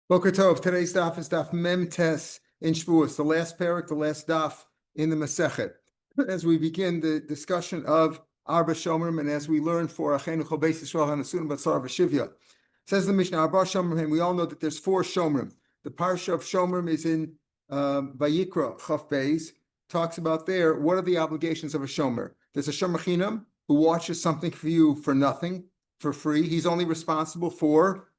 Boker Tov. Today's daf is daf Mem Tes in Shavuos, the last parak, the last daf in the Masechet. As we begin the discussion of Arba Shomrim, and as we learn for Achenu Chol Beis Yisrael Hanasunim Batzar V'Shivya, says the Mishnah, Arba Shomrim, and we all know that there's four Shomrim. The parsha of Shomrim is in Vayikra Chaf Beis, talks about there what are the obligations of a Shomer. There's a Shomer Chinam who watches something for you for nothing, for free. He's only responsible for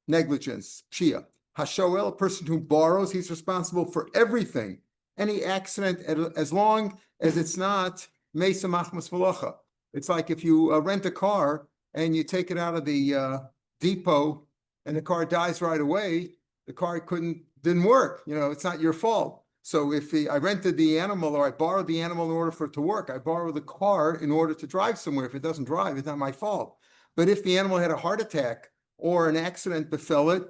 negligence, Shia. Hashoel, a person who borrows, he's responsible for everything. Any accident, as long as it's not Mesa Machmas Malacha. It's like if you rent a car and you take it out of the depot and the car dies right away, the car didn't work. You know, it's not your fault. So if I rented the animal or I borrowed the animal in order for it to work, I borrow the car in order to drive somewhere. If it doesn't drive, it's not my fault. But if the animal had a heart attack or an accident befell it,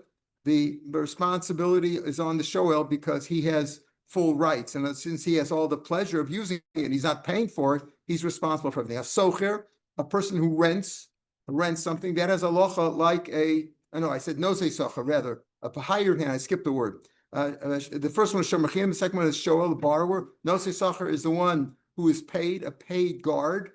the responsibility is on the shoel because he has full rights. And since he has all the pleasure of using it and he's not paying for it, he's responsible for everything. A socher, a person who rents something, that has a locha like I said nosei socher, rather, a hired hand. I skipped the word. The first one is shomachim, the second one is shoel, the borrower. Nosei socher is the one who is paid, a paid guard,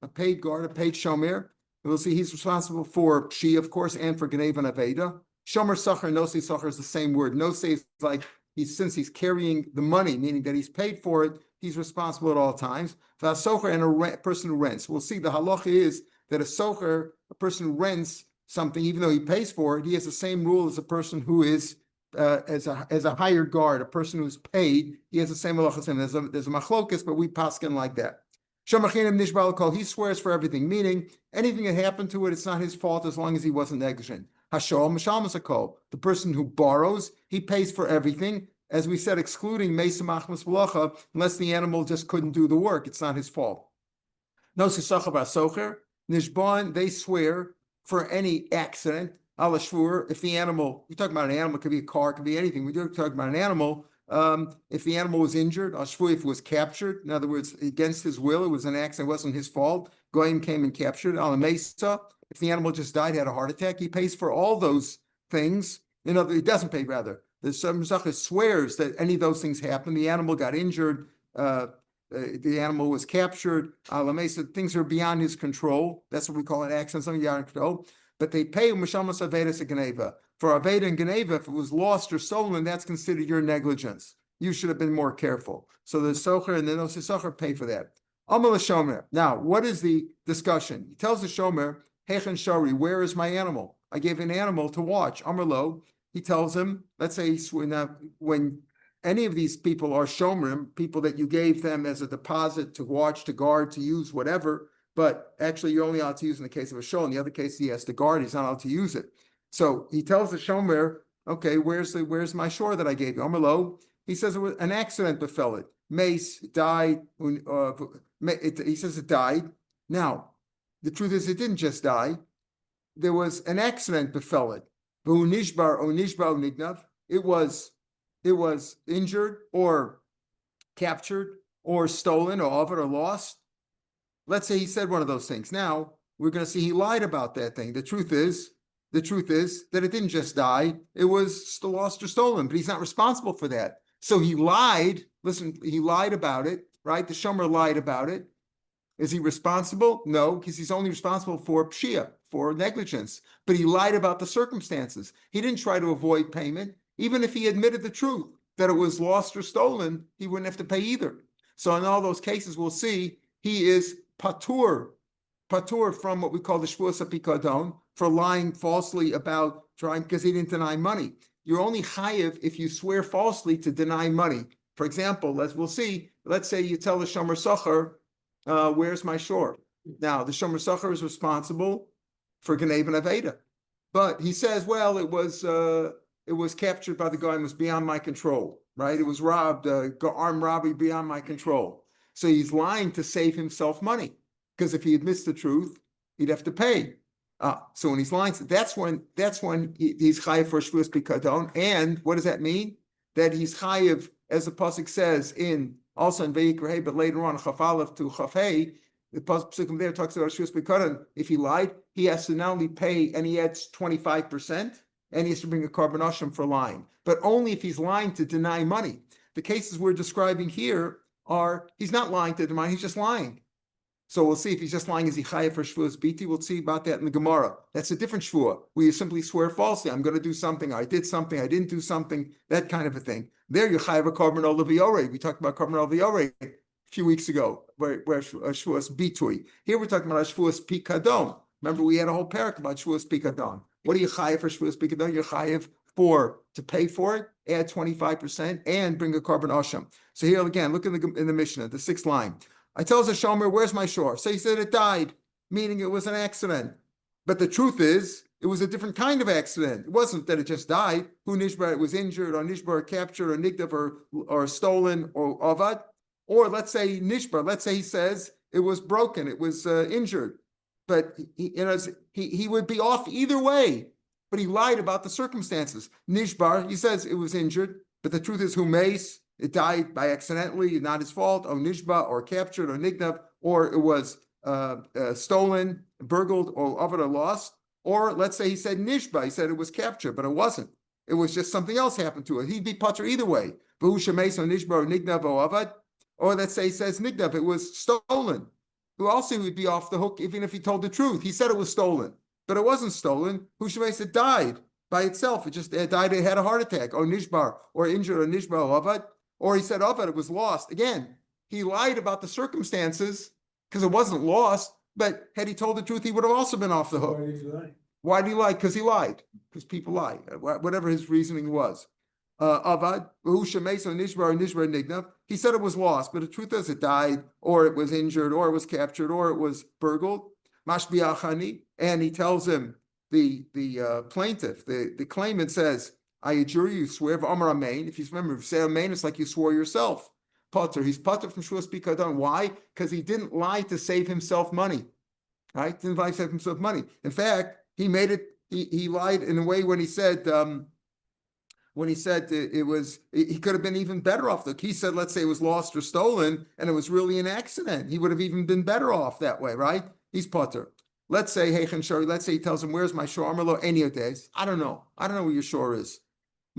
a paid shomer. We'll see he's responsible for Pshi, of course, and for Gneva and Aveda. Shomer Sachar, Nosei Sachar is the same word. Nosei is like, since he's carrying the money, meaning that he's paid for it, he's responsible at all times. Socher and a person who rents. We'll see the halacha is that a socher, a person who rents something, even though he pays for it, he has the same rule as a person who is as a hired guard, a person who's paid. He has the same halacha as him. There's a machlokas, but we paskin like that. He swears for everything, meaning anything that happened to it, it's not his fault as long as he wasn't negligent. Hashol Mishalmasakol, the person who borrows, he pays for everything, as we said, excluding Mesa Machmas B'lacha, unless the animal just couldn't do the work, it's not his fault. Nosei Socher, Nishban, they swear for any accident, ala shvur, if the animal, we talk about an animal, it could be a car, it could be anything, we do talk about an animal. If the animal was injured, if it was captured, in other words, against his will, it was an accident, it wasn't his fault, Goyim came and captured it. Al Mesa, if the animal just died, had a heart attack, he pays for all those things. He doesn't pay, rather. The Samzachah swears that any of those things happened. The animal got injured, the animal was captured, Al Mesa, things are beyond his control. That's what we call an accident, something beyond control. But they pay Mishamas Avedas Geneva. For Aveda and Geneva, if it was lost or stolen, that's considered your negligence. You should have been more careful. So the Socher and the Nosei Socher pay for that. Amal Shomer. Now, what is the discussion? He tells the Shomer, Hechen Shari, where is my animal? I gave an animal to watch. Amarlo, he tells him, let's say when any of these people are Shomerim, people that you gave them as a deposit to watch, to guard, to use, whatever, but actually you're only allowed to use in the case of a show. In the other case, he has to guard, he's not allowed to use it. So he tells the Shomer, okay, where's my shore that I gave you? Amarlo, he says it was an accident befell it. Mace died. He says it died. Now, the truth is it didn't just die. There was an accident befell it. It was injured or captured or stolen or offered or lost. Let's say he said one of those things. Now, we're going to see he lied about that thing. The truth is that it didn't just die. It was lost or stolen, but he's not responsible for that. So he lied. Listen, he lied about it, right? The Shomer lied about it. Is he responsible? No, because he's only responsible for pshia, for negligence. But he lied about the circumstances. He didn't try to avoid payment. Even if he admitted the truth that it was lost or stolen, he wouldn't have to pay either. So in all those cases, we'll see he is patur from what we call the shvuas apikadon, for lying falsely about trying, because he didn't deny money. You're only chayiv if you swear falsely to deny money. For example, we'll see, let's say you tell the Shomer Socher, where's my shore? Now, the Shomer Socher is responsible for Gneva and Aveda. But he says, well, it was captured by the guy and was beyond my control, right? It was robbed, armed robbery beyond my control. So he's lying to save himself money, because if he admits the truth, he'd have to pay. So when he's lying, that's when he's chayiv for shvuas pikadon. And what does that mean? That he's chayiv, as the pasuk says also in Vayikra, but later on Chaf Aleph to Chaf Hey, the pasuk there talks about shvuas pikadon. If he lied, he has to not only pay, and he adds 25%. and he has to bring a carbon asham for lying, but only if he's lying to deny money. The cases we're describing here are, he's not lying to deny, he's just lying. So we'll see if he's just lying, is he chayav for shvuas biti? We'll see about that in the Gemara. That's a different shvua, where you simply swear falsely. I'm going to do something, I did something, I didn't do something, that kind of a thing. There you're chayav a carbon olaviore. We talked about carbon olaviore a few weeks ago, where shvuas bitui. Here we're talking about shvuas pikadon. Remember, we had a whole parak about shvuas pikadon. What are you chayav for shvuas pikadon? You're chayav for to pay for it, add 25%, and bring a carbon asham. So here again, look in the Mishnah, the 6th line. I tell the shomer, where's my shore? So he said it died, meaning it was an accident. But the truth is, it was a different kind of accident. It wasn't that it just died. Who nishbar, it was injured, or nishbar captured, or nigdav, or stolen, or avad. Or let's say nishbar, let's say he says it was broken, it was injured. But he would be off either way. But he lied about the circumstances. Nishbar, he says it was injured, but the truth is humeis, it died by accidentally, not his fault, or nishba, or captured, or nignav, or it was stolen, burgled, or avad, or lost. Or let's say he said nishba, he said it was captured, but it wasn't. It was just something else happened to it. He'd be patur either way. V'hu shemeis, or nishba, or nignav, or avad. Or let's say he says nignav, it was stolen. Who also would be off the hook even if he told the truth. He said it was stolen, but it wasn't stolen. Who shemeis, it died by itself. It died, it had a heart attack, or nishbar, or injured, or nishba, or avad. Or he said, it was lost. Again, he lied about the circumstances because it wasn't lost, but had he told the truth, he would have also been off the hook. Why did he lie? Because he lied. Because people lie, whatever his reasoning was. Avad, he said it was lost, but the truth is it died, or it was injured, or it was captured, or it was burgled. Mashbiachani, and he tells him, the plaintiff, the claimant says, I adjure you, swear v'amar amen. If you remember, if you say amen, it's like you swore yourself. Potter, he's potter from shvuas pikadon. Why? Because he didn't lie to save himself money. Right? Didn't lie to save himself money. In fact, he made it. He lied in a way when he said it was. He could have been even better off. He said, let's say it was lost or stolen, and it was really an accident. He would have even been better off that way, right? He's potter. Let's say Heichen Shori. Let's say he tells him, "Where's my shore?" Amarlo any of days. I don't know. I don't know where your shore is.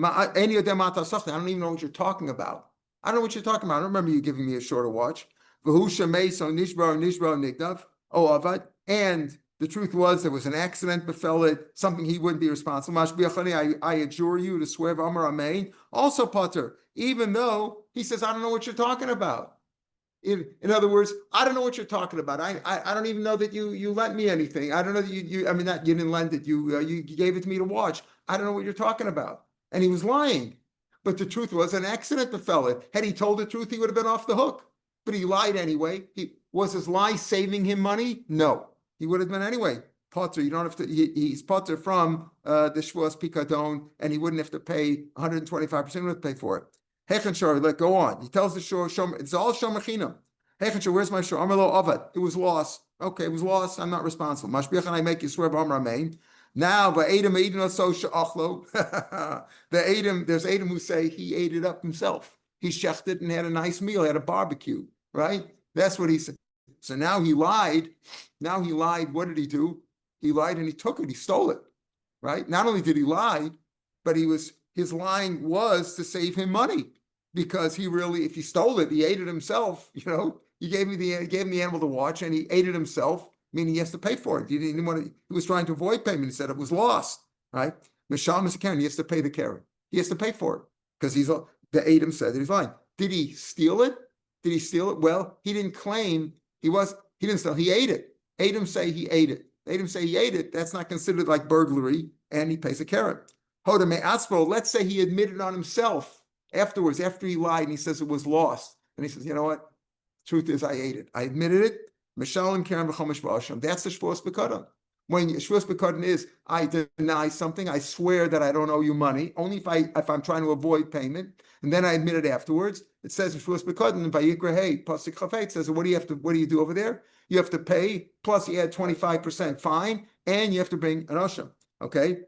I don't even know what you're talking about. I don't know what you're talking about. I don't remember you giving me a shore to watch. And the truth was there was an accident befell it, something he wouldn't be responsible. I adjure you to swear v'amar amen. Also potter, even though he says, I don't know what you're talking about. In other words, I don't know what you're talking about. I don't even know that you lent me anything. I don't know that you didn't lend it. You gave it to me to watch. I don't know what you're talking about. And he was lying. But the truth was an accident befell it. Had he told the truth, he would have been off the hook. But he lied anyway. Was his lie saving him money? No. He would have been anyway. Potter, you don't have to, he's potter from the shvuas pikadon, and he wouldn't have to pay 125%, he would have to pay for it. Hechen shor, let go on. He tells the shore, it's all shomachinam. Hechen shor, where's my shore? Amalo avad. It was lost. Okay, it was lost. I'm not responsible. Mashbiachan, I make you swear b'amar amen. Now, so sha'achlo. There's Adam who say he ate it up himself. He shechted and had a nice meal, had a barbecue, right? That's what he said. So now he lied. What did he do? He lied and he took it. He stole it, right? Not only did he lie, but his lying was to save him money, because if he stole it, he ate it himself. He gave him the animal to watch, and he ate it himself, meaning he has to pay for it. He was trying to avoid payment. He said it was lost, right? Mishal is a Karen. He has to pay the Karen. He has to pay for it because the Adam said that he's lying. Did he steal it? Well, he didn't claim he didn't steal. He ate it. Adam say he ate it. Adam say he ate it. That's not considered like burglary, and he pays a Karen. Hodame Aspo, let's say he admitted on himself afterwards, after he lied, and he says it was lost. And he says, you know what? Truth is, I ate it. I admitted it. Mishalim Karen v'chomesh v'asham. That's the shvuas b'kadon. When shvuas b'kadon is, I deny something, I swear that I don't owe you money, only if I'm trying to avoid payment, and then I admit it afterwards. It says in shvuas b'kadon, and Vayikra Hey, pasuk chafet says, what do you do over there? You have to pay, plus you add 25% fine, and you have to bring an asham. Okay?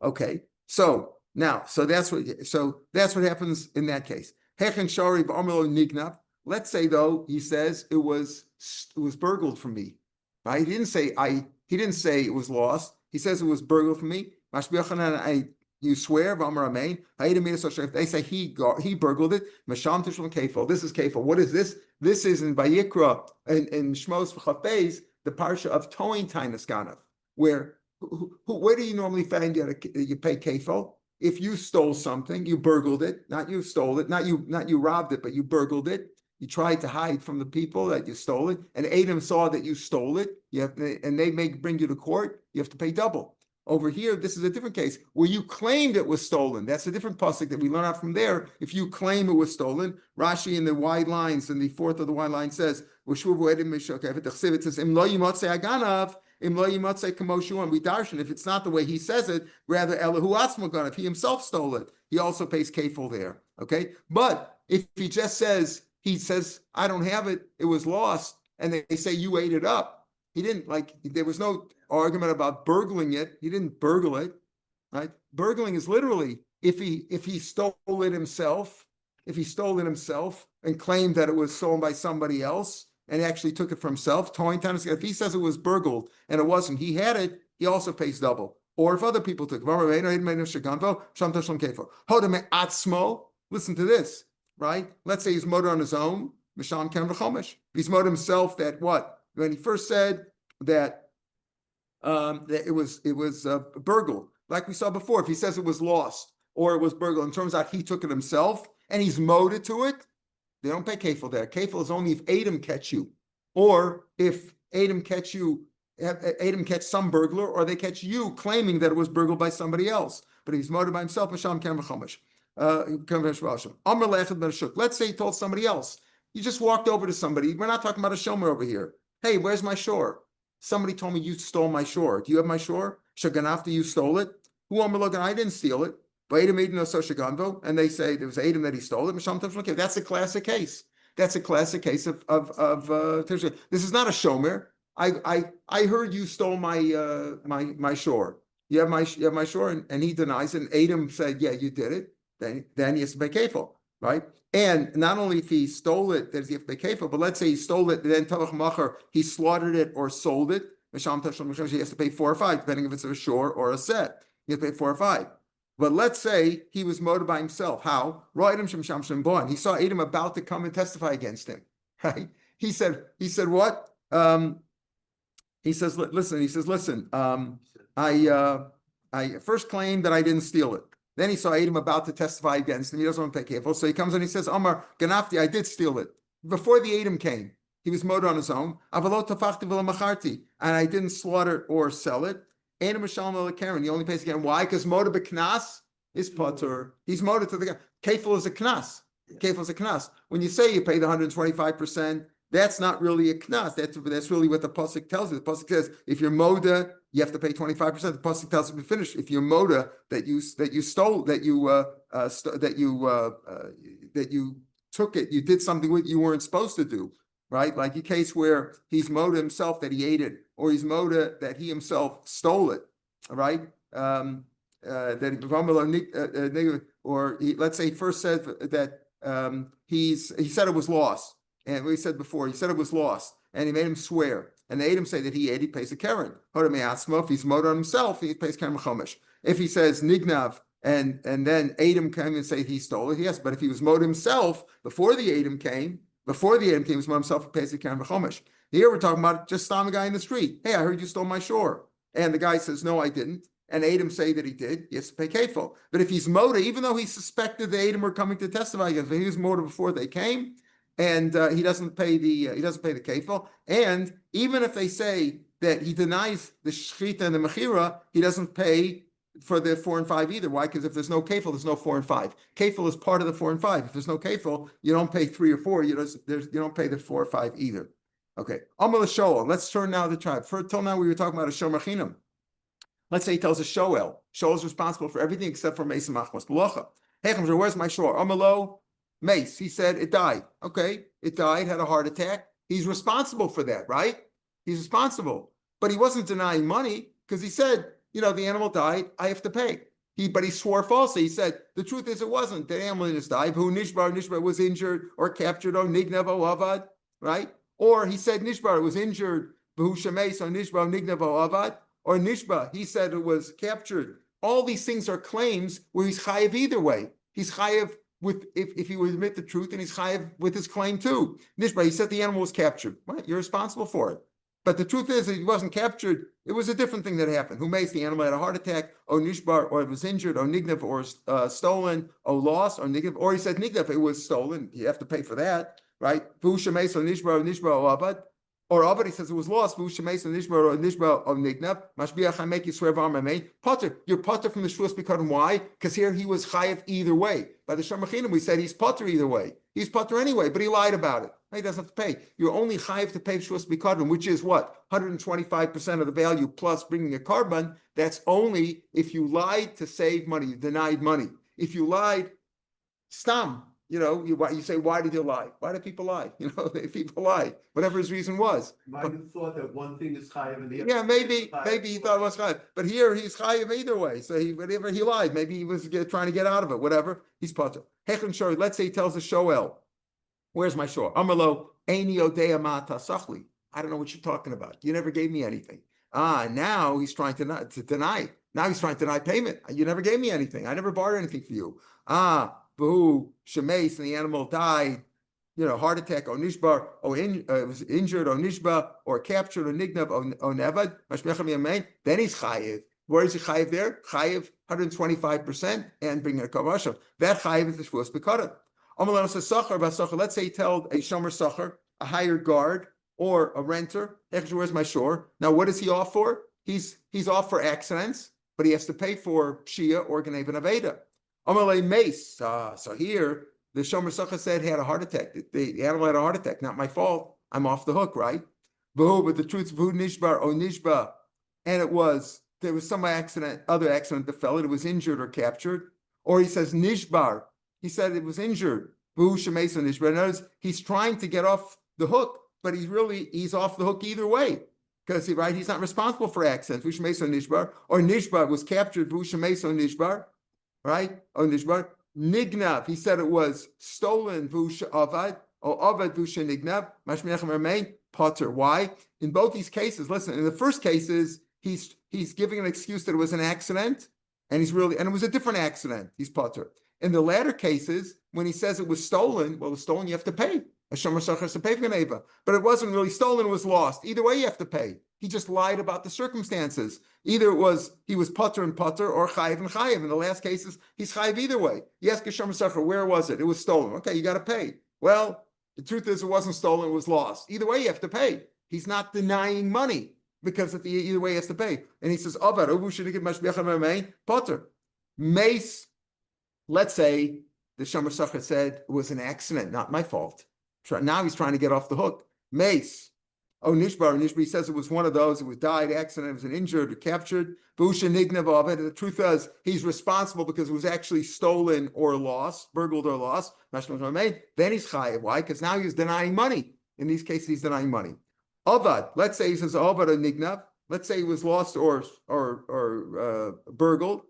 Okay, so that's what happens in that case. Let's say though he says it was burgled from me. Right? He didn't say it was lost. He says it was burgled from me. You swear, if they say he burgled it, this is kefil. What is this? This is in Vayikra, in Shmos V'Chafez, the parsha of towing Tainus Ganav, where do you normally find you pay kefil? If you stole something, you burgled it, not you stole it, not you robbed it, but you burgled it. You tried to hide from the people that you stole it, and Adam saw that you stole it. And they may bring you to court. You have to pay double. Over here, this is a different case where you claimed it was stolen. That's a different pasuk that we learn out from there. If you claim it was stolen, Rashi in the wide lines, in the fourth of the wide line says, it says, Im lo yimotzei aganav, im lo yimotzei kamoshu, and we darshan, if it's not the way he says it, rather elahu atzmo ganav, he himself stole it. He also pays kefil there. Okay, but if he just says, I don't have it, it was lost, and they say you ate it up. He didn't, there was no argument about burgling it. He didn't burgle it, right? Burgling is literally if he stole it himself, and claimed that it was stolen by somebody else and actually took it for himself. If he says it was burgled and it wasn't, he had it, he also pays double. Or if other people took it. Listen to this, right? Let's say he's motor on his own. He's motor himself that what? When he first said that it was burgled, like we saw before. If he says it was lost or it was burgled, and it turns out he took it himself and he's moted to it, they don't pay kefil there. Kefil is only if Adam catch you, or if Adam catch some burglar, or they catch you claiming that it was burgled by somebody else. But if he's moted by himself, let's say he told somebody else. You just walked over to somebody. We're not talking about a shomer over here. Hey, where's my shore? Somebody told me you stole my shore. Do you have my shore? Shaganafta, you stole it. Who I didn't steal it. And they say there was Adam that he stole it. That's a classic case. That's a classic case of this is not a shomer. I heard you stole my shore. You have my shore, and he denies it. And Adam said, yeah, you did it. Then he has to pay kefil, right? And not only if he stole it, does he have to pay kefil, but let's say he stole it, then tavach macher, he slaughtered it or sold it, he has to pay 4 or 5, depending if it's a shore or a set. He has to pay 4 or 5. But let's say he was moted by himself. How? He saw Adam about to come and testify against him. Right? He said what? He says, listen, I first claimed that I didn't steal it. Then he saw Adam about to testify against him. He doesn't want to pay kefil. So he comes and he says, Amar Ganafti, I did steal it. Before the Adam came, he was moted on his own. And I didn't slaughter or sell it. Adam Karen, he only pays again. Why? Because moted b'knas is patur. He's moted to the kefil is a knas. Kefil is a knas. When you say you pay the 125%, that's not really a knas. That's really what the pasuk tells you. The pasuk says if you're moda, you have to pay 25%. The pasuk tells you to finish. If you're moda that you stole, that you took it, you did something with you weren't supposed to do, right? Like a case where he's moda himself that he ate it, or he's moda that he himself stole it, right? Let's say he first said that he said it was lost. And we said before, he said it was lost, and he made him swear. And the Adam say that he ate, he pays a keren. If he's motor on himself, he pays keren chomesh. If he says nignav, and then Adam came and say he stole it, yes. But if he was motor himself before the Adam came, he was motor himself, he pays a keren chomesh. Here we're talking about just a guy in the street. Hey, I heard you stole my shore, and the guy says no, I didn't. And Adam say that he did, he has to pay kefil. But if he's motor, even though he suspected the Adam were coming to testify against him, he was motor before they came. And he doesn't pay the kefil. And even if they say that he denies the shchita and the mechira, he doesn't pay for the 4 and 5 either. Why? Because if there's no kefil, there's no 4 and 5. Kefil is part of the 4 and 5. If there's no kefil, you don't pay 3 or 4. You don't pay the 4 or 5 either. Okay. Amal Shoel. Let's turn now to the tribe. Till now we were talking about a shomer chinam. Let's say he tells a Shoel. Shoel is responsible for everything except for Mesa Machmas B'locha. Hey, where's my shore? Amalo. Mace, he said it died. Okay, it died, had a heart attack. He's responsible for that, right? He's responsible. But he wasn't denying money because he said, the animal died, I have to pay. But he swore falsely. He said, the truth is it wasn't. The animal just died. Who Nishbar was injured or captured or Nignev o Avad, right? Or he said Nishbar was injured, Who Shemeis or Nishbar Nignev o Avad, or nishba, he said it was captured. All these things are claims where he's chayiv either way. He's chayiv with if he would admit the truth, and he's chayiv with his claim too. Nishba, he said the animal was captured. Right? You're responsible for it. But the truth is that he wasn't captured. It was a different thing that happened. Who makes the animal had a heart attack, or nishbar, or it was injured, or nignav, or stolen, or lost, or nignav, or he said nignav, it was stolen. You have to pay for that, right? V'usha meis, or nishbar, or avad. Or avad, he says it was lost. V'usha meis, or nishbar, or nignav. Mashbiach hamek yisrael v'armamei. Potter, you're potter from the shvuas b'kadon. Why? Because here he was chayiv either way. By the Shamachinim, we said he's potter either way. He's potter anyway, but he lied about it. He doesn't have to pay. You're only chayiv to pay shvuas b'kadon, which is what? 125% of the value plus bringing a carbon. That's only if you lied to save money, you denied money. If you lied, stam, you say, why did you lie? Why do people lie? People lie, whatever his reason was. Might have thought that one thing is chayiv and the other. Yeah, maybe he thought it was chayiv, but here he's chayiv either way. So whatever he lied, maybe he was trying to get out of it. Whatever, he's potter. Hechan shor. Let's say he tells the shoel, "Where's my shor?" Amalo eini odea ma tasachli. I don't know what you're talking about. You never gave me anything. Now he's trying to deny. Now he's trying to deny payment. You never gave me anything. I never borrowed anything for you. Boo, shemes, and the animal died, heart attack, or nishbar, or was injured, or nishba, or captured, or nignav, or nevad, then he's chayiv. Where is he chayiv there? Chayiv 125% and bring a kavasha. That chayiv is the shvuas b'kadon. Let's say he told a shomer sacher, a hired guard, or a renter, where's my shore? Now, what is he off for? He's off for accidents, but he has to pay for shia or ganeva and aveda. Amalei mace. So here, the shomer sacher said he had a heart attack. The animal had a heart attack. Not my fault. I'm off the hook, right? But the truth is, nishbar or nishba, and there was some other accident that fell. It was injured or captured. Or he says nishbar. He said it was injured. In other words, he's trying to get off the hook, but he's off the hook either way. Because he's not responsible for accidents. Nishbar, or nishbar was captured. Nishbar. Right? On nishbar. Nignav, he said it was stolen, vusha avad, or avad vusha nignav, mashmiachem remain, potter. Why? In both these cases, listen, in the first cases, he's giving an excuse that it was an accident, and it was a different accident, he's potter. In the latter cases, when he says it was stolen, well, it's stolen, you have to pay. A shomer sacher has to pay for ganeva. But it wasn't really stolen, it was lost. Either way, you have to pay. He just lied about the circumstances. Either he was potter and potter, or chayiv and chayiv. In the last cases, he's chayiv either way. You ask a shomer sacher, where was it? It was stolen. Okay, you got to pay. Well, the truth is it wasn't stolen, it was lost. Either way, you have to pay. He's not denying money, because either way he has to pay. And he says, potter. Mace, let's say the shomer sacher said it was an accident, not my fault. Now he's trying to get off the hook. Mace. Oh, nishbar. He says it was one of those. It was died, accident, it was an injured or captured. Busha nignav of it. The truth is, he's responsible because it was actually stolen or lost, burgled or lost. Then he's chayiv. Why? Because now he's denying money. In these cases, he's denying money. Avad. Let's say he says avad or nignav. Let's say he was lost or burgled.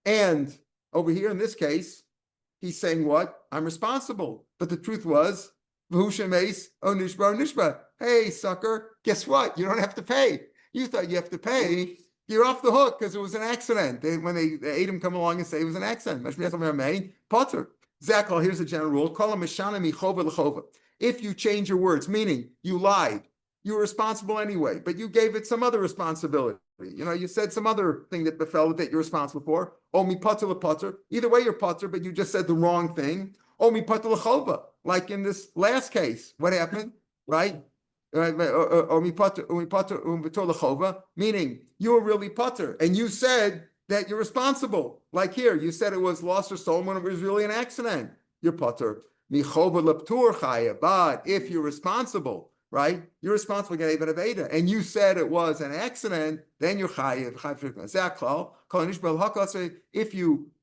And over here in this case, he's saying what? I'm responsible. But the truth was, hey, sucker, guess what? You don't have to pay. You thought you have to pay. You're off the hook because it was an accident. When the Adam come along and say it was an accident. Potter. Zakal, here's a general rule. If you change your words, meaning you lied, you were responsible anyway, but you gave it some other responsibility. You said some other thing that befell that you're responsible for. Omi potter la potter. Either way, you're potter, but you just said the wrong thing. Omi potter la chova. Like in this last case, what happened? Right? Meaning you were really potter, and you said that you're responsible. Like here, you said it was lost or stolen when it was really an accident. You're potter. But if you're responsible, right? You're responsible for getting aveda, and you said it was an accident, then you're chayiv.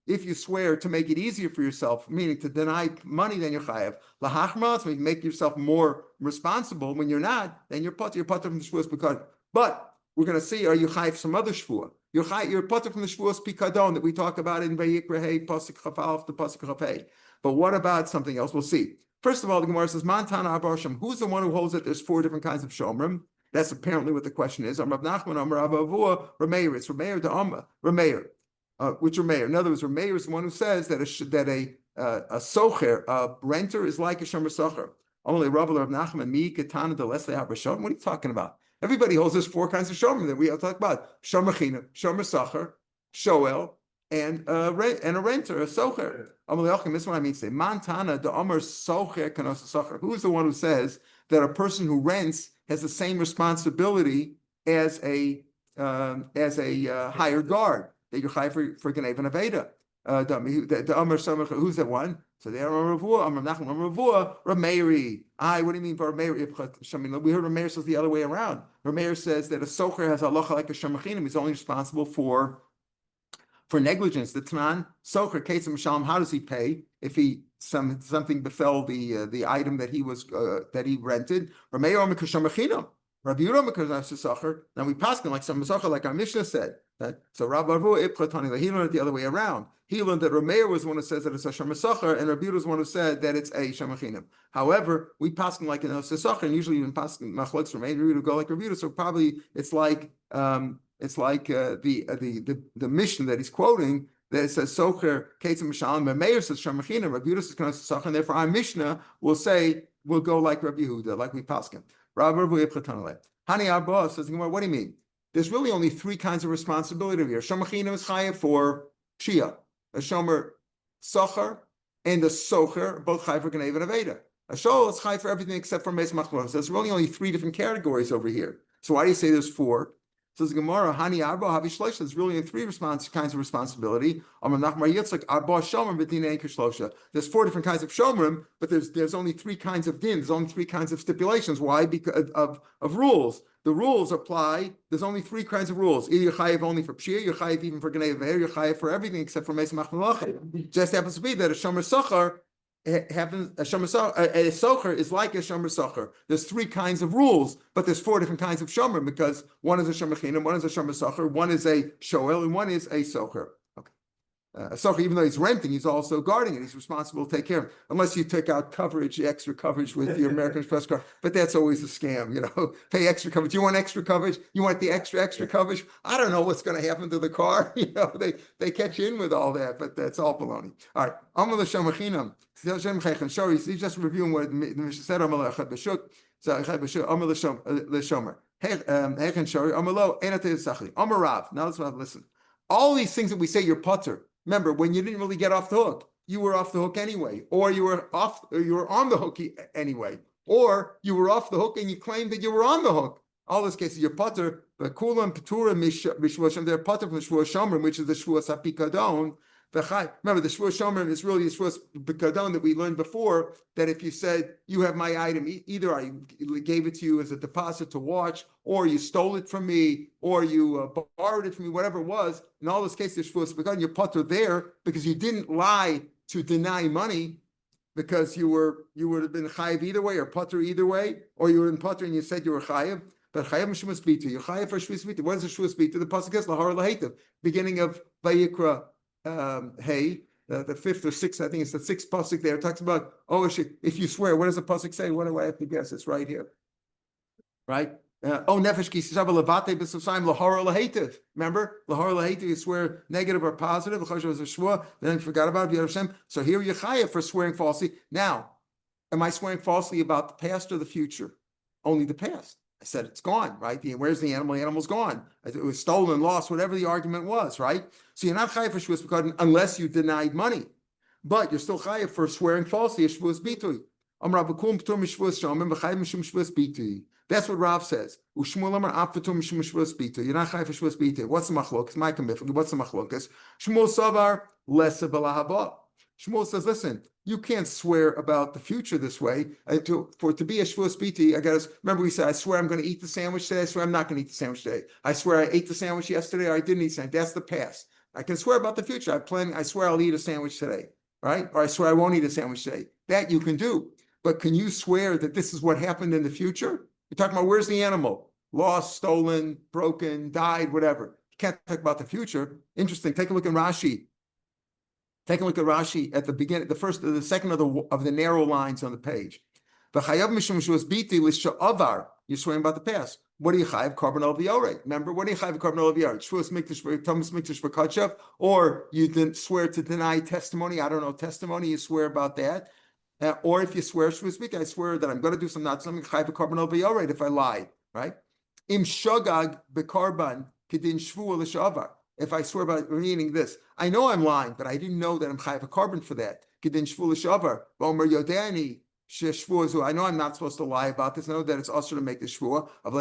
If you swear to make it easier for yourself, meaning to deny money, then you're chayiv. Lahachma, so you make yourself more responsible. When you're not, then you're potter. You're potter from the shvuas pikadon. But we're going to see, are you chayiv some other shvua? You're potter from the shvuas pikadon that we talk about in Vayikra Hey pasuk chafalf to pasuk chafei. But what about something else? We'll see. First of all, the Gemara says, "Man tana abar sham." Who's the one who holds that there's 4 different kinds of shomrim? That's apparently what the question is. Rav Nachman, Rav Avua, Rav Meir. It's Rav Meir to Rav Meir. Which Rav Meir? In other words, Rav Meir is the one who says that a socher, a renter, is like a shomer socher. Only Rav Nachman, mi ketana de lesle habrashon. What are you talking about? Everybody holds there's four kinds of shomer that we all talk about: shomer chinam, shomer socher, shoel, and a renter, a socher. This is what I mean to say. Montana, the Omer socher kanos socher. Who is the one who says that a person who rents has the same responsibility as a hired guard that you're hired for Geneva and Aveda? The Omer socher. Who's that one? So they are Ravua, Amar Nachman, Ravua, Rameiri. What do you mean by Rameiri? We heard Rameir says the other way around. Rameir says that a socher has halacha like a shamachinim. He's only responsible for negligence. The Tanan socher ketzim shalom. How does he pay if something befell the item that he rented? Rameir omer kashamachinam. Rabbi Yehuda mekazas socher. Now we pass him like some socher, like our Mishnah said. So Rabbi Ravua iplatani. He learned it the other way around. He learned that Rameir was the one who says that it's a Shemasacher, and Rabbi Yehuda was the one who said that it's a Shemachinim. However, we pass them like in a Sacher, and usually when pass Machlokes Rameir, Rabbi Yehuda go like Rabbi Yehuda. So probably it's like the mission that he's quoting that it says Socher Ketzim Mishalim. Rameir says Shemachinim. Rabbi Yehuda says Sacher, and therefore our Mishnah will go like Rabbi Yehuda, like we pass him. Rabbi Ravua ipchatanale. Hani Abba says, what do you mean? There's really only three kinds of responsibility here. Shemachinim is chayav for Shia. A shomer socher and a socher, both chai for Geneva and Aveda. A shol is chai for everything except for Meis Machlokas. There's really only three different categories over here. So why do you say there's four? Says Gemara, Hani Arba Havi Shloisha. There's really only three kinds of responsibility. There's four different kinds of shomerim, but there's only three kinds of din. There's only three kinds of stipulations. Why? Because of rules. The rules apply. There's only three kinds of rules. Either you're chayiv only for pshir, you're chayiv even for Geneva, you're chayiv for everything except for Meis Machlokas. Just happens to be that a shomer socher a socher is like a shomer socher. There's three kinds of rules, but there's four different kinds of shomer because one is a shomer chinam, one is a shomer socher, one is a shoel, and one is a socher. Okay. A socher, even though he's renting, he's also guarding it. He's responsible to take care of it. Unless you take out coverage, extra coverage with your American Express card, but that's always a scam. Pay extra coverage. You want extra coverage? You want the extra coverage? I don't know what's going to happen to the car. They catch you in with all that, but that's all baloney. All right. Amar l'shomer chinam. He's just reviewing what the Mishnah said. Amar l'echad b'shuk. So echad b'shuk. Amar l'shomer. Hechen shori. Amar lo. Enatei sachli. Amar Rav. Now let's listen. All these things that we say you're putter. Remember, when you didn't really get off the hook, you were off the hook anyway, or you were on the hook anyway, or you were off the hook and you claimed that you were on the hook. All those cases, you're putter, but kulam petura mishvuah. They're putter from the shvuah shomer, which is the shvuah sapikadon. Remember, the shvuah shomer is really the shvuah pikadon that we learned before. That if you said you have my item, either I gave it to you as a deposit to watch, or you stole it from me, or you borrowed it from me, whatever it was. In all those cases, shvuah pikadon, you're putter there because you didn't lie to deny money, because you would have been chayiv either way, or putter either way, or you were in putter and you said you were chayiv. But chayav mishmas bita, you're chayav for shvuas bita. What is a shvuas bita? The pasuk is lahar lahativ, beginning of Vayikra. The fifth or sixth, I think it's the sixth pasuk there. It talks about, if you swear, what does the pasuk say? What do I have to guess? It's right here. Right? Nefesh ki sishav levate b'sosayim lahar lahativ. Remember? Lahar lahativ, you swear negative or positive. L'choshev was a shvua, then you forgot about it. So here you're chayav for swearing falsely. Now, am I swearing falsely about the past or the future? Only the past. I said it's gone, right? Where's the animal? The animal's gone. It was stolen, lost, whatever the argument was, right? So you're not chayav for shvuas b'kadon unless you denied money, but you're still chayav for swearing falsely. Shvuas bitui. That's what Rav says. You're not chayav for shvuas bitui. What's the machlokas? My commitment. What's the machlokas? Shmuel savar less of balahaba. Shmuel says, listen, you can't swear about the future this way. For to be a shvuas biti, I got to remember we said, I swear I'm going to eat the sandwich today. I swear I'm not going to eat the sandwich today. I swear I ate the sandwich yesterday, or I didn't eat the sandwich. That's the past. I can swear about the future. I swear I'll eat a sandwich today, right? Or I swear I won't eat a sandwich today. That you can do. But can you swear that this is what happened in the future? You're talking about where's the animal? Lost, stolen, broken, died, whatever. You can't talk about the future. Interesting. Take a look at Rashi. Take a look at Rashi at the beginning, the second of the narrow lines on the page. You're swearing about the past. what do you chayiv carbon al v'yorei? Remember, what do you chayiv carbon al v'yorei? Shvuas mikdash v'tamas mikdash v'kachav, or you didn't swear to deny testimony. I don't know testimony. You swear about that, or if you swear shvuas mikdash, I swear that I'm going to do not something chayiv carbon al v'yorei if I lie, right? Im shogag bekarban kedin shvu l'shavar. If I swear by meaning this, I know I'm lying, but I didn't know that I'm chayiv a carbon for that. Kedin shvu l'shavar. V'omer yodani. I know I'm not supposed to lie about this. I know that it's also to make the shvua of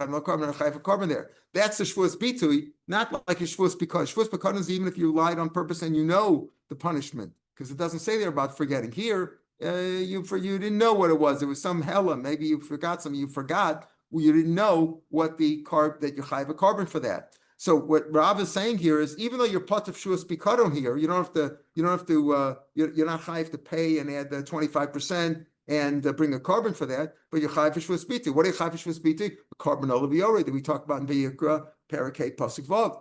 no carbon there. That's the shvuas bitui, not like a shvuas because shvuas because is even if you lied on purpose and you know the punishment, because it doesn't say there about forgetting. Here, you didn't know what it was. It was some hella. Maybe you forgot something. You forgot. Well, you didn't know what the carb that you chayiv a carbon for that. So what Rav is saying here is, even though you're part of Shuas Pikadon here, you're not chayiv to pay and add the 25% and bring a carbon for that, but you're chayiv for Shuas Biti. What are you chayiv for Shuas Biti? A carbon olav yore that we talked about in Vayikra, Parakeh, Pasuk Vav.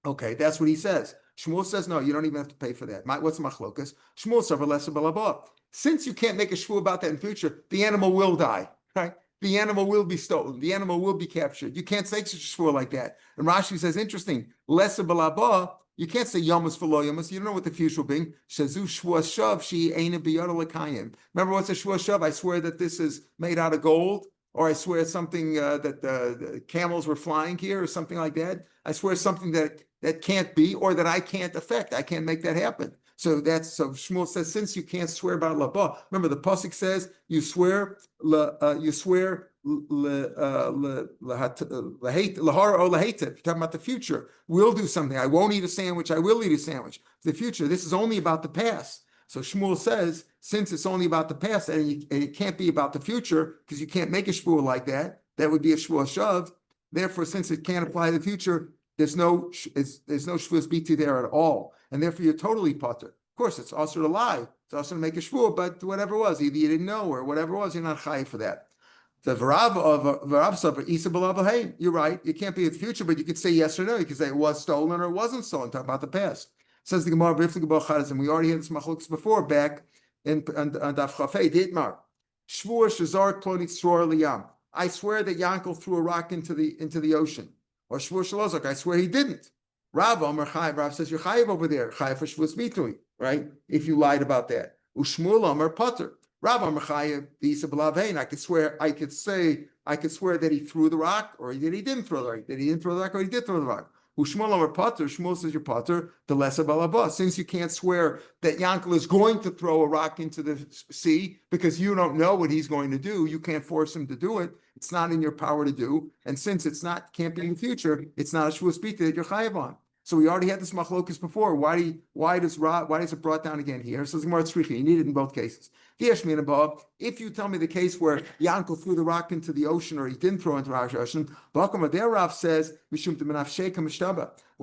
Okay, that's what he says. Shmuel says, no, you don't even have to pay for that. What's machlokas? Shmuel says, lesser balabah. Since you can't make a shvu about that in future, the animal will die, right? The animal will be stolen. The animal will be captured. You can't say such a shvur like that. And Rashi says, interesting, lesser balaba, you can't say yamas for lo yamas. You don't know what the future will be. Shazu shvua shav, she ain't a biyar l'kayim. Remember what's a shvua shav? I swear that this is made out of gold, or I swear something that the camels were flying here, or something like that. I swear something that can't be, or that I can't affect. I can't make that happen. So Shmuel says, since you can't swear about labah, remember the pasuk says you swear lahara or laheta. You're talking about the future. We'll do something. I won't eat a sandwich. I will eat a sandwich. The future. This is only about the past. So Shmuel says, since it's only about the past and it can't be about the future because you can't make a shvuah like that, that would be a shvuah shav. Therefore, since it can't apply to the future, there's no shvuas biti there at all, and therefore you're totally potter. Of course, it's also to lie. It's also to make a shvuah, but whatever it was, either you didn't know or whatever it was, you're not chayiv for that. The v'rav suffer isa b'lav. Hey, you're right. You can't be in the future, but you could say yes or no. You could say it was stolen or it wasn't stolen. Talk about the past. Says the Gemara, and we already had this machlokes before back on Daf Chafei Ditmar. Shvuah shazar klonit sror liyam. I swear that Yankel threw a rock into the ocean. Or shvuah shalozak, I swear he didn't. Rav Omer Chayiv, Rav says you're Chayiv over there. Chayiv for shvuas mitui, right? If you lied about that. Ushmuel Omer Potter. Rav Omer Chayiv, Isa B'lavein. I could swear that he threw the rock, or that he didn't throw the rock. That he didn't throw the rock, or he did throw the rock. Ushmuel Omer Potter. Shmuel says you're Potter. The lesser balabah. Since you can't swear that Yankel is going to throw a rock into the sea because you don't know what he's going to do, you can't force him to do it. It's not in your power to do, and since can't be in the future, it's not a shvuas bita that you're chayiv on. So we already had this machlokas before. Why is it brought down again here? So Gemara Tzricha, you need it in both cases. If you tell me the case where Yankel threw the rock into the ocean or he didn't throw into the ocean, Rav says when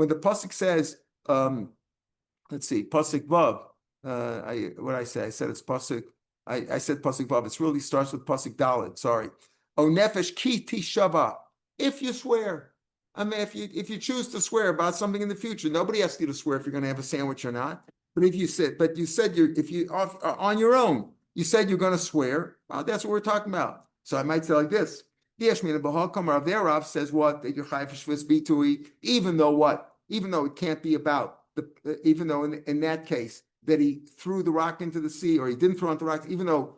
the pasuk says, let's see, pasuk vav. What I say? I said it's pasuk. I said pasuk vav. It really starts with pasuk daled. Sorry. O nefesh ki tishava. If you swear, I mean, if you choose to swear about something in the future, nobody asks you to swear if you're going to have a sandwich or not. But if you said if you on your own, you said you're going to swear. That's what we're talking about. So I might say like this: Rav says what that you're chayiv for shvus bitui, even though it can't be about even though in that case that he threw the rock into the sea or he didn't throw into the rock, even though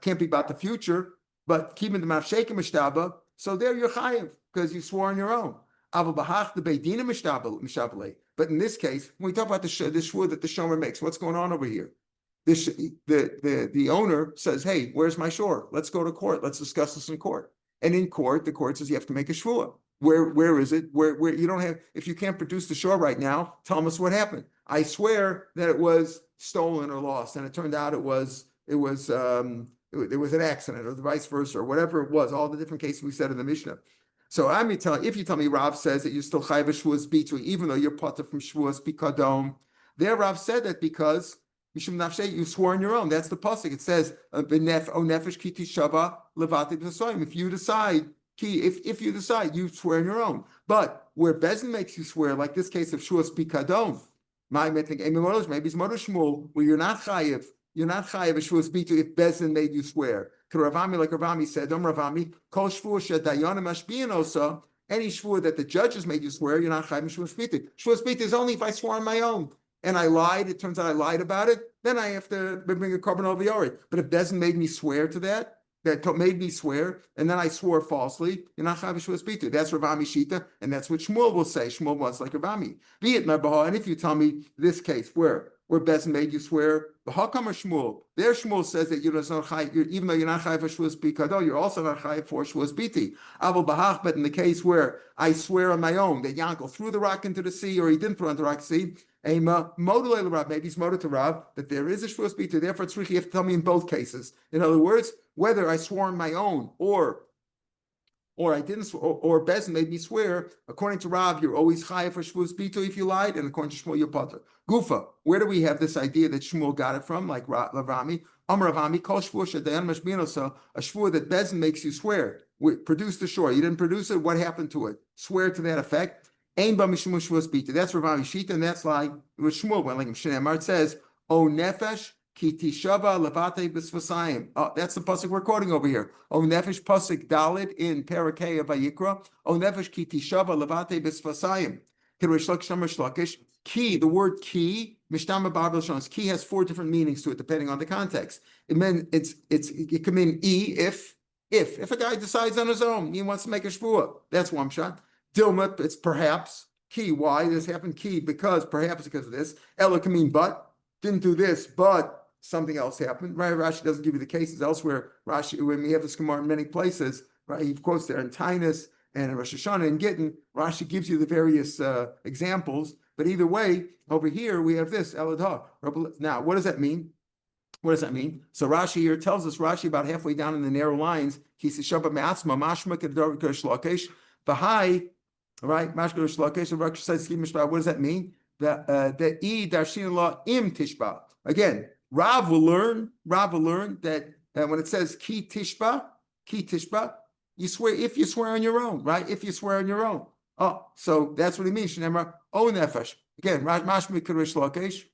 can't be about the future. But keeping the mafsheka mishtaba, so there you're chayiv because you swore on your own. But in this case, when we talk about the shvur that the shomer makes, what's going on over here? The owner says, "Hey, where's my shore? Let's go to court. Let's discuss this in court." And in court, the court says you have to make a shvur. Where is it? Where you don't have? If you can't produce the shore right now, tell us what happened. I swear that it was stolen or lost, and it turned out it was there was an accident or the vice versa or whatever it was, all the different cases we said in the Mishnah. So if you tell me Rav says that you're still chayiv shvuas bitui, even though you're potter from shvuas pikadom, there Rav said that because mishum nafshe you swore on your own. That's the pasuk. It says nefesh ki tishava levati b'soyim. If you decide you swear on your own. But where Bezin makes you swear, like this case of shvuas pikadom, maybe it's Motor Shmuel, where you're not chayiv. You're not chayiv a shvuas bitu if Bezin made you swear. Ravami, like Ravami said, Ravami, Kol Shvur Shedayanim Mashbiyan Osa, any shvur that the judges made you swear, you're not chayav shvur spiti. Shvur spiti is only if I swore on my own and I lied. It turns out I lied about it. Then I have to bring a korban oviyori. But if Bezin made me swear to that made me swear, and then I swore falsely, you're not chayav shvur spiti. That's Ravami Shita, and that's what Shmuel will say. Shmuel was like Ravami. Be it Mebaha, and if you tell me this case where Bezin made you swear, Hakam or Shmuel, there Shmuel says that you're not chayav, even though you're not chayav for shvur spikado, you're also not chayav for shvur spiti. Aval bahach, but in the case where I swear on my own that Yankel threw the rock into the sea, or he didn't throw it into the rock sea, maybe he's modeled to Rav that there is a shvur spiti. Therefore, it's tricky. You have to tell me in both cases. In other words, whether I swore on my own or I didn't, or Bezin made me swear. According to Rav, you're always chayav for shvur spiti if you lied, and according to Shmuel, you're pater. Gufa, where do we have this idea that Shmuel got it from? Like Ravami, Ravami, Kol Shvur Shedayan Mashbiyan Osa, a shvur that Bezin makes you swear. Produce the shore. You didn't produce it. What happened to it? Swear to that effect. Ain ba mishum shvur spiti. That's Ravami Shita, and that's like with Shmuel. When like Shneimar it says, O nefesh ki tishava levate b'svasayim. Oh, that's the pasuk we're quoting over here. O nefesh pasuk dalid in Parakeh of Vayikra. O nefesh ki tishava levate b'svasayim. Kirish lakish Ki, the word ki, mishtama babel shons. Ki has 4 different meanings to it depending on the context. It can mean if a guy decides on his own, he wants to make a shvua. That's one shot. Dilma, it's perhaps. Ki, why this happened? Ki, perhaps because of this. Ella can mean but, didn't do this, but something else happened. Right? Rashi doesn't give you the cases elsewhere. Rashi, when we have this Gemara in many places, right? He quotes there in Tainus and in Rosh Hashanah and Gittin. Rashi gives you the various examples. But either way, over here we have this Eladha. Now, what does that mean? What does that mean? So Rashi here tells us, Rashi about halfway down in the narrow lines, he says, Shabbat Ma'atzma, Mashma Kedar Shlakesh, Bahai, right? Mashma Shlakesh, Rashi says, what does that mean? The E Darshin La Im Tishba. Again, Rav will learn that when it says Ki Tishba, you swear if you swear on your own, right? If you swear on your own. Oh, so that's what he means. Shneimar, O nefesh. Again, Mashmi Kurish Lakesh.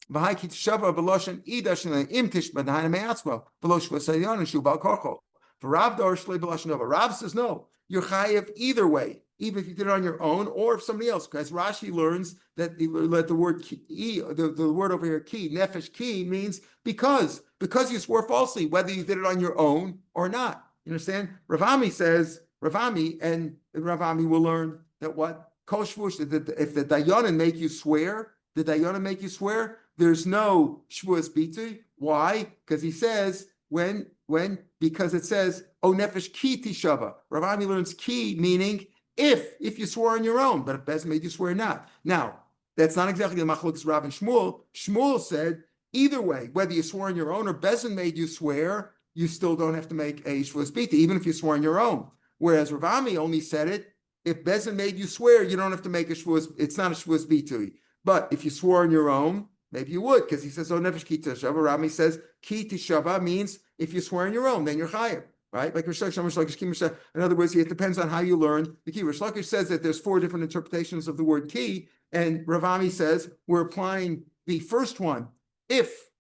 V'hai ki tishava v'loshen idashin im tishba d'haina me'atzma v'losh v'sayon and shubal korcho. V'rav dar shlei v'loshen nova. Rav says no. You're chayiv either way, even if you did it on your own or if somebody else. Because Rashi learns that the word ki, the word over here ki, nefesh ki means because you swore falsely, whether you did it on your own or not. You understand? Ravami will learn that what? Kol shvush, if the dayanim make you swear, there's no shvuas bitu. Why? Because he says, because it says, O nefesh ki tishava. Ravami learns ki, meaning if you swore on your own, but if Bezin made you swear not. Now, that's not exactly the machlokes Rav and Shmuel. Shmuel said, either way, whether you swore on your own or Bezin made you swear, you still don't have to make a shvuas bitu, even if you swore on your own. Whereas Ravami only said it, if Bezin made you swear, you don't have to make a shvuas, it's not a shvuas bitui. But if you swore on your own, maybe you would, because he says, oh, nefesh ki tishava. Rami says, ki tishava means if you swear on your own, then you're chayav, right? Like in other words, it depends on how you learn the ki. Rish Lakish says that there's 4 different interpretations of the word ki, and Ravami says we're applying the first one. If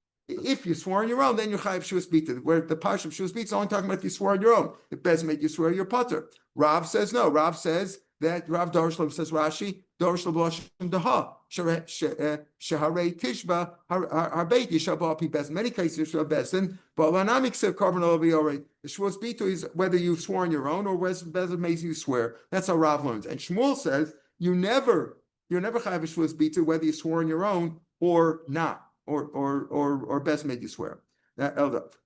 you swore on your own, then you're chayav shvuas bita. Where the parsha of shvuas bita is only talking about if you swore on your own. If Bezin made you swear, you're pater. Rav says no. Rav says that Rav Darshlam says Rashi Darshlam B'Lashem Daha Shaharei Tishba Harbeit Yishabah Pi Bezin. Many cases Yishabah Bezin, but Lanamik said Carbon Olavi. The shvuas bita is whether you swore on your own or whether Bezin makes you swear. That's how Rav learns. And Shmuel says you're never chayav shvuas bita whether you swore on your own or not. Or Bezin made you swear. Rabbi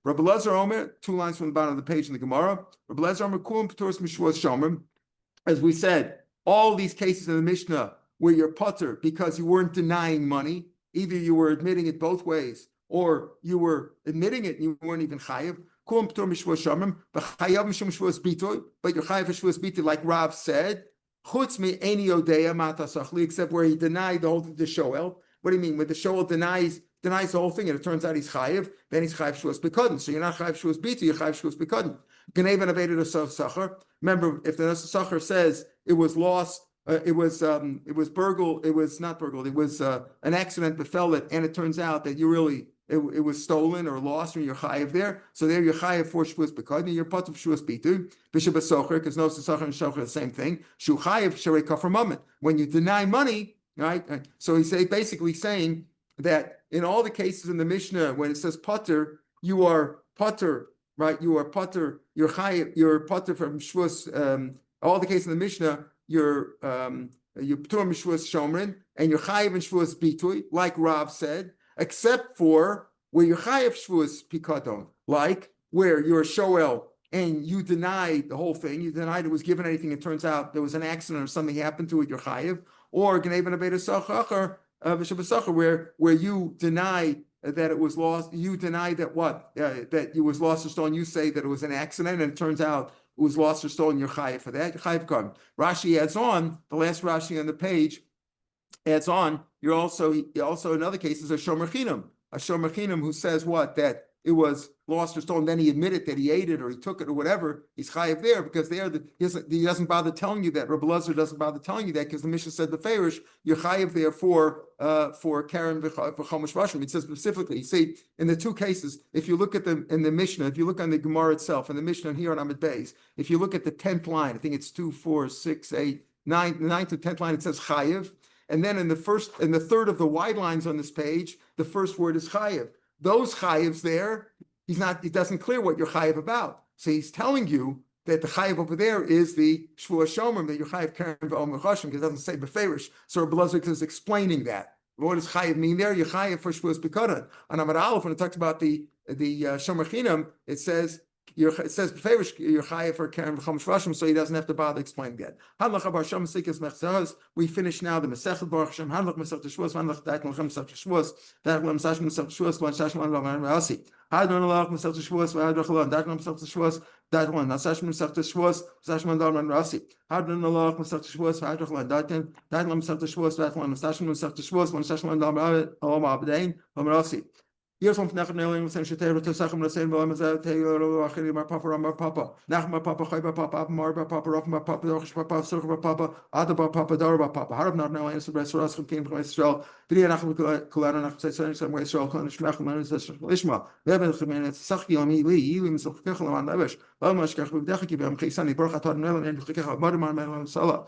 Lezer Omer, 2 lines from the bottom of the page in the Gemara. Rabbi Lezer Omer, Kulam P'turas Mishvuas Shomer. As we said, all these cases in the Mishnah where you're putter because you weren't denying money, either you were admitting it both ways, or you were admitting it and you weren't even chayiv. Kulam P'tur Mishvuas Shomer, B'chayav Mishum Shvuas Bitoy, but you're chayiv for Shvuas Bitoy, like Rav said. Chutz mi Eini Odeya Matasachli, except where he denied the whole the Shoel. What do you mean? When the Shoel denies the whole thing, and it turns out he's chayiv, then he's chayiv shvuas b'kodin. So you're not chayiv shvuas bita, you're chayiv shvuas b'kodin. Gneven evaded a sachar. Remember, if the sachar says it was lost, it was burgled, it was not burgled, it was an accident befell it, and it turns out that you really it was stolen or lost, or you're chayiv there. So there you're chayiv for shvuas bekod, and you're part of shvuas bitu. Bishop socher, because no socher and shocher are the same thing. Shu chayiv sharei kafar moment. When you deny money, right? So he's basically saying that in all the cases in the Mishnah, when it says potter, you are potter, right? You are potter, you're chayiv, you're potter from shvuas. All the cases in the Mishnah, you're p'tur mishvuas shomrin, and you're chayiv in shvuas bitui, like Rav said, except for where you're chayiv shvuas pikadon, like where you're a shoel and you denied the whole thing, you denied it was given anything, it turns out there was an accident or something happened to it, you're chayiv, or gnei ben abeda sachar where you deny that it was lost, you deny that what that it was lost or stolen, you say that it was an accident, and it turns out it was lost or stolen, you're chayiv for that. You're chayiv karm. Rashi adds on, the last Rashi on the page adds on, you're also in other cases a shomer chinam who says what, that it was lost or stolen, then he admitted that he ate it or he took it or whatever, he's chayiv there, because he doesn't bother telling you that. Rabbi Lazar doesn't bother telling you that, because the Mishnah said the Farish, you're chayiv there for Karen v'chomish vashim. It says specifically, you see, in the two cases, if you look at in the Mishnah, if you look on the Gemara itself, in the Mishnah here on Amid Beis, if you look at the 10th line, I think it's 2, 4, 6, 8, 9, the 9th to 10th line, it says chayiv. And then in the third of the wide lines on this page, the first word is chayiv. Those chayivs there, it doesn't clear what you're chayiv about. So he's telling you that the chayiv over there is the shvuah shomer, that you're chayiv karen v'omer chashim, because it doesn't say beferish. So Rabbi Lazar is explaining that. What does chayiv mean there? You're chayiv for shvuas b'kodan. On Amar Aleph, when it talks about the shomer chinam, it says beferish you're chayiv for karen v'chomish vashim, so he doesn't have to bother explaining that. Hadlach abar sham sikas mechzahas. We finish now the Masechet Baruch Hashem. Hadlach Masechet Shvuos, Hadlach Dait Melchem Masechet Shvuos, Dait Melchem Masechet Shvuos, Lan Shashim Lan Lan Rasi. Hadlach Malach Masechet Shvuos, Hadlach Lan Dait Melchem Masechet Shvuos, Dait Lan Shashim Masechet Shvuos, Shashim Lan Lan Rasi. Hadlach Malach Masechet Shvuos, Hadlach Lan Dait Lan Masechet Shvuos, Dait Lan Shashim Masechet Shvuos, Lan Shashim Lan Lan Abdein Lan Rasi. Here's one from Nachman Elim saying Shetei Rotosachim Rasein V'Olam Azal Teyor Achili Mar Papa Ram Mar Papa Nachman Mar Papa Chay Bar Papa Mar Bar Papa Rav Mar Papa Dorchish Bar Papa Surch Bar Papa Ada Bar Papa Dar Bar Papa Harav Nachman Elim Sabres Soras Chum Kim Chum Yisrael B'Di Nachman Kulana Nachman Tzaytzay Yisrael Yisrael Kulana Shmach Kulana Yisrael Lishma V'Eben Chimene Tzach Yomi Li Yilim Tzach Kechel Aman Levesh V'Al Mashkach V'Dechik V'Am Chisani Baruch Atad Nelim Yen Chikach Mar Mar Mar Salah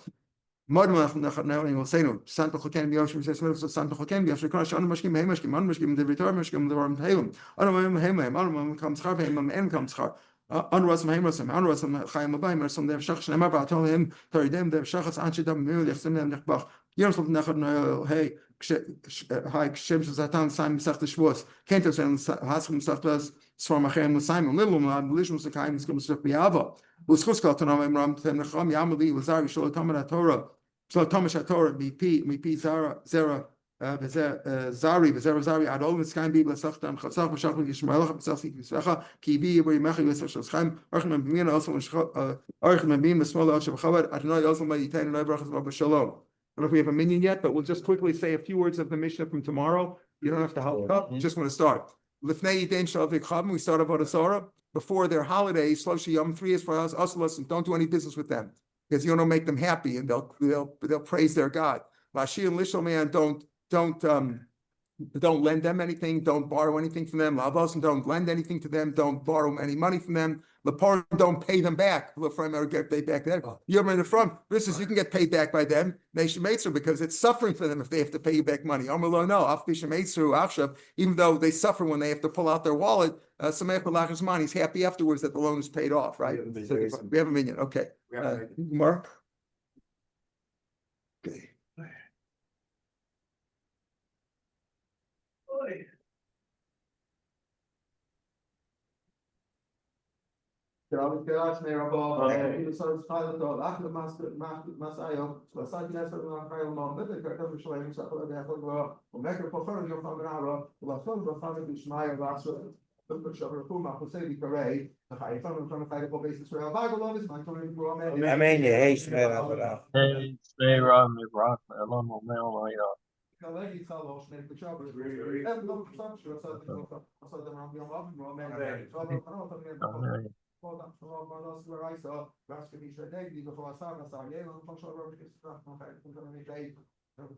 Mod Nachman will say no. Santa Choken B'Yoshim says Santa Choken B'Yoshim Krosh Anu Mashkim Hey Mashkim Anu Mashkim Devitor Mashkim Devarim Heim Anu Heim Anu comes Char Heim and comes Char Anu Rasam Heim Rasam Anu Rasam Chaim Abayim Rasam Dev Shach Shnema V'Atol Him Taridem Dev Shachas Anshi Dam Mil Yachsim Dem Nechbach Yom Shalom Nachman Hey Hai Kshem Shazatan Simon Mesach Shvuos Kentos and Haschim Sachtas Swarm Achem Simon Little Mad Lishmus Akaim Skum Suf Biava Uschus Kaltanam Ram Tem Necham Yamali Lazari Shol Tamar Torah So Thomas Torah mipi Zara Zara Zari Zari Adol Miskaim Bibla Sachtam Chatzach Mashach Yishmaelach Mitzach Yisvecha Ki Bi Yibri Mecha Yisvecha Shoschaim Archim Bimina also Archim Bim Small Al Shabchaved Adonai also Meditain and Ibrachas Rabba Shalom. I don't know if we have a minion yet, but we'll just quickly say a few words of the Mishnah from tomorrow. You don't have to help up. Just want to start. Lifnei Yitein Shavik Chavim. We start about Asara before their holidays. Shloshi Yom 3 is for us. Us don't do any business with them, because you don't make them happy, and they'll praise their God. Lashi and Lishal man don't lend them anything, don't borrow anything from them. Lavosim don't lend anything to them, don't borrow any money from them. Lepar don't pay them back. Or get paid back there. You're in the front. This is you can get paid back by them. Nation Meitzur, because it's suffering for them if they have to pay you back money. Amalo no, Afbisha Meitzur, Afshab, even though they suffer when they have to pull out their wallet. Samech Balach's money. He's happy afterwards that the loan is paid off, right? We have a minion. Okay. Mark. Okay. Amen. Hey, Shmei Rav Meir Amen.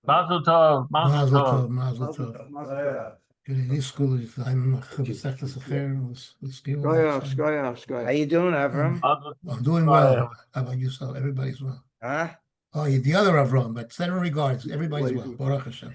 Mazel tov, mazel Mazel tov. tov, mazel tov. This school is I'm Mesechta Sefer. How you doing, Avram? I'm doing well. How about yourself? Everybody's well. Huh? Oh, the other Avram, but send regards. Everybody's well. Baruch Hashem.